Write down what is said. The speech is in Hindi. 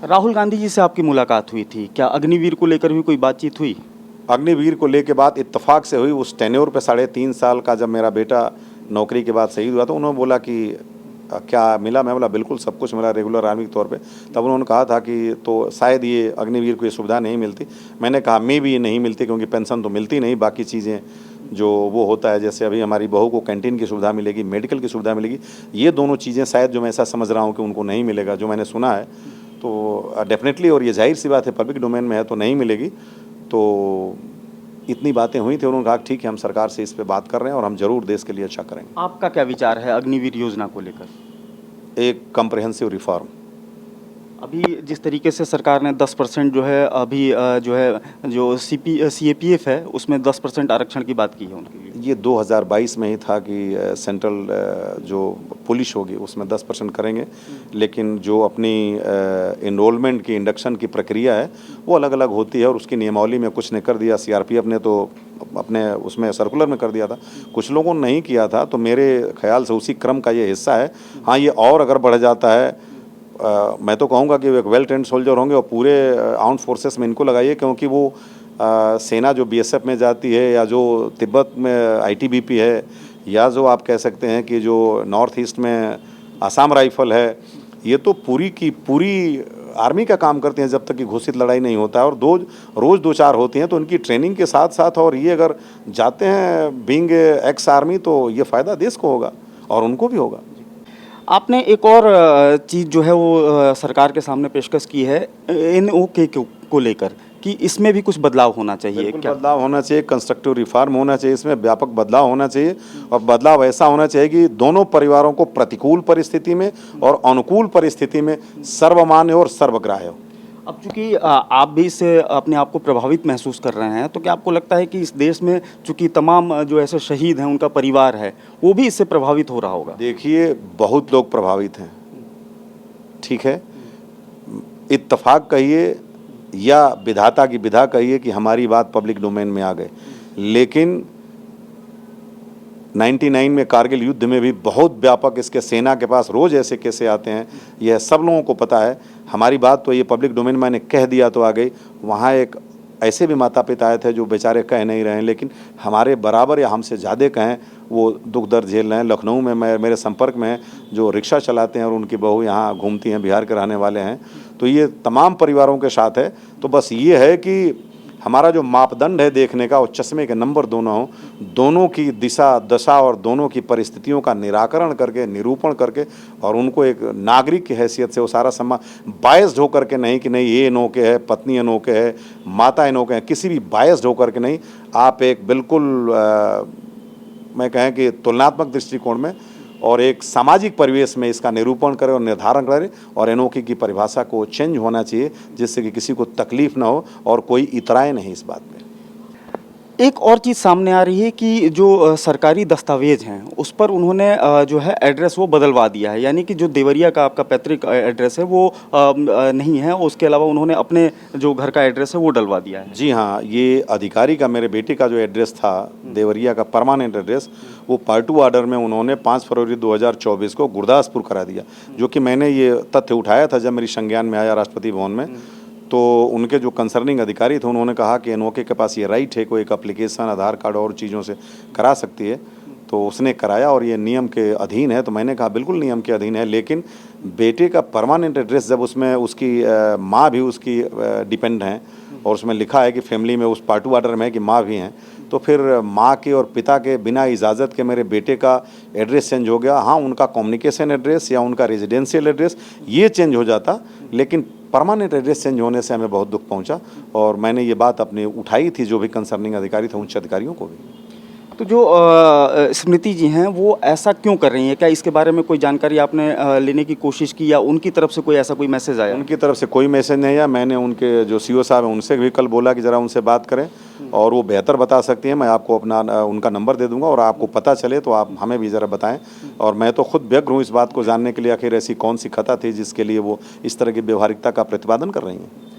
राहुल गांधी जी से आपकी मुलाकात हुई थी, क्या अग्निवीर को लेकर भी कोई बातचीत हुई? अग्निवीर को लेके बात इत्तेफाक से हुई। उस टेन्योर पे 3.5 साल का जब मेरा बेटा नौकरी के बाद शहीद हुआ तो उन्होंने बोला कि क्या मिला? मैं बोला बिल्कुल सब कुछ मिला रेगुलर आर्मी के तौर पे। तब उन्होंने कहा था कि तो शायद ये अग्निवीर को ये सुविधा नहीं मिलती। मैंने कहा मैं भी ये नहीं मिलती क्योंकि पेंशन तो मिलती नहीं, बाकी चीज़ें जो वो होता है, जैसे अभी हमारी बहू को कैंटीन की सुविधा मिलेगी, मेडिकल की सुविधा मिलेगी, ये दोनों चीज़ें शायद जो मैं ऐसा समझ रहा हूँ कि उनको नहीं मिलेगा, जो मैंने सुना है। तो डेफिनेटली, और ये जाहिर सी बात है पब्लिक डोमेन में है तो नहीं मिलेगी। तो इतनी बातें हुई थी, उन्होंने कहा ठीक है हम सरकार से इस पे बात कर रहे हैं और हम जरूर देश के लिए अच्छा करेंगे। आपका क्या विचार है अग्निवीर योजना को लेकर? एक कम्प्रहेंसिव रिफॉर्म। अभी जिस तरीके से सरकार ने 10% जो है अभी जो CAPF है उसमें 10% आरक्षण की बात की है उनके लिए। ये 2022 में ही था कि सेंट्रल जो पुलिस होगी उसमें 10% करेंगे, लेकिन जो अपनी इनरोलमेंट की इंडक्शन की प्रक्रिया है वो अलग अलग होती है और उसकी नियमावली में कुछ ने कर दिया। CRPF ने तो अपने उसमें सर्कुलर में कर दिया था, कुछ लोगों ने नहीं किया था। तो मेरे ख्याल से उसी क्रम का ये हिस्सा है। हाँ, ये और अगर बढ़ जाता है, मैं तो कहूँगा कि एक वेल ट्रेंड सोल्जर होंगे और पूरे आर्म्ड फोर्सेस में इनको लगाइए, क्योंकि वो सेना जो BSF में जाती है या जो तिब्बत में ITBP है, या जो आप कह सकते हैं कि जो नॉर्थ ईस्ट में आसाम राइफल है, ये तो पूरी की पूरी आर्मी का काम करते हैं जब तक कि घोषित लड़ाई नहीं होता है। और रोज़ 2-4 होती हैं, तो उनकी ट्रेनिंग के साथ साथ और ये अगर जाते हैं बीइंग एक्स आर्मी तो ये फ़ायदा देश को होगा और उनको भी होगा। आपने एक और चीज़ जो है वो सरकार के सामने पेशकश की है NOK को लेकर कि इसमें भी कुछ बदलाव होना चाहिए। क्या बदलाव होना चाहिए? कंस्ट्रक्टिव रिफॉर्म होना चाहिए, इसमें व्यापक बदलाव होना चाहिए। और बदलाव ऐसा होना चाहिए कि दोनों परिवारों को प्रतिकूल परिस्थिति में और अनुकूल परिस्थिति में सर्वमान्य और सर्वग्राह्य हो। अब चूंकि आप भी इससे अपने आप को प्रभावित महसूस कर रहे हैं, तो क्या आपको लगता है कि इस देश में चूंकि तमाम जो ऐसे शहीद हैं उनका परिवार है वो भी इससे प्रभावित हो रहा होगा? देखिए, बहुत लोग प्रभावित हैं, ठीक है। इत्तेफाक कहिए या विधाता की विधा कहिए कि हमारी बात पब्लिक डोमेन में आ गए, लेकिन 99 में कारगिल युद्ध में भी बहुत व्यापक इसके सेना के पास रोज़ ऐसे कैसे आते हैं, यह सब लोगों को पता है। हमारी बात तो ये पब्लिक डोमेन मैंने कह दिया तो आ गई। वहाँ एक ऐसे भी माता पिता आए थे जो बेचारे कह नहीं रहे हैं, लेकिन हमारे बराबर या हमसे ज़्यादा कहें वो दुख दर्द झेल रहे हैं। लखनऊ में मेरे संपर्क में हैं जो रिक्शा चलाते हैं और उनकी बहू यहाँ घूमती हैं, बिहार के रहने वाले हैं। तो ये तमाम परिवारों के साथ है। तो बस ये है कि हमारा जो मापदंड है देखने का, वो चश्मे के नंबर दोनों हों, दोनों की दिशा दशा और दोनों की परिस्थितियों का निराकरण करके, निरूपण करके, और उनको एक नागरिक की हैसियत से वो सारा सम्मान बायस्ड होकर के नहीं कि नहीं ये NOK है, पत्नी NOK है, माता NOK है, किसी भी बायस्ड होकर के नहीं। आप एक बिल्कुल मैं कहें कि तुलनात्मक दृष्टिकोण में और एक सामाजिक परिवेश में इसका निरूपण करें और निर्धारण करें, और NOK की परिभाषा को चेंज होना चाहिए जिससे कि किसी को तकलीफ ना हो और कोई इतराए नहीं इस बात में। एक और चीज़ सामने आ रही है कि जो सरकारी दस्तावेज हैं उस पर उन्होंने जो है एड्रेस वो बदलवा दिया है, यानी कि जो देवरिया का आपका पैतृक एड्रेस है वो नहीं है, उसके अलावा उन्होंने अपने जो घर का एड्रेस है वो डलवा दिया है। जी हाँ, ये अधिकारी का, मेरे बेटे का जो एड्रेस था देवरिया का परमानेंट एड्रेस, वो पार्ट 2 ऑर्डर में उन्होंने 5 फरवरी 2024 को गुरदासपुर करा दिया, जो कि मैंने ये तथ्य उठाया था जब मेरी संज्ञान में आया राष्ट्रपति भवन में। तो उनके जो कंसर्निंग अधिकारी थे उन्होंने कहा कि NOK के पास ये राइट है, कोई एक एप्लीकेशन आधार कार्ड और चीज़ों से करा सकती है। तो उसने कराया और ये नियम के अधीन है। तो मैंने कहा बिल्कुल नियम के अधीन है, लेकिन बेटे का परमानेंट एड्रेस जब उसमें उसकी माँ भी उसकी डिपेंड हैं और उसमें लिखा है कि फैमिली में उस पार्ट 2 ऑर्डर में है कि माँ भी हैं, तो फिर माँ के और पिता के बिना इजाज़त के मेरे बेटे का एड्रेस चेंज हो गया। हाँ, उनका कम्युनिकेशन एड्रेस या उनका रेजिडेंशियल एड्रेस ये चेंज हो जाता, लेकिन परमानेंट एड्रेस चेंज होने से हमें बहुत दुख पहुंचा और मैंने ये बात अपनी उठाई थी जो भी कंसर्निंग अधिकारी थे उच्च अधिकारियों को भी। तो जो स्मृति जी हैं वो ऐसा क्यों कर रही हैं? क्या इसके बारे में कोई जानकारी आपने लेने की कोशिश की या उनकी तरफ से कोई ऐसा कोई मैसेज आया? उनकी तरफ से कोई मैसेज नहीं आया। मैंने उनके जो CO साहब हैं उनसे भी कल बोला कि ज़रा उनसे बात करें और वो बेहतर बता सकती हैं। मैं आपको अपना उनका नंबर दे दूंगा और आपको पता चले तो आप हमें भी ज़रा बताएं। और मैं तो खुद व्यग्र हूँ इस बात को जानने के लिए आखिर ऐसी कौन सी खता थी जिसके लिए वो इस तरह की व्यवहारिकता का प्रतिपादन कर रही हैं।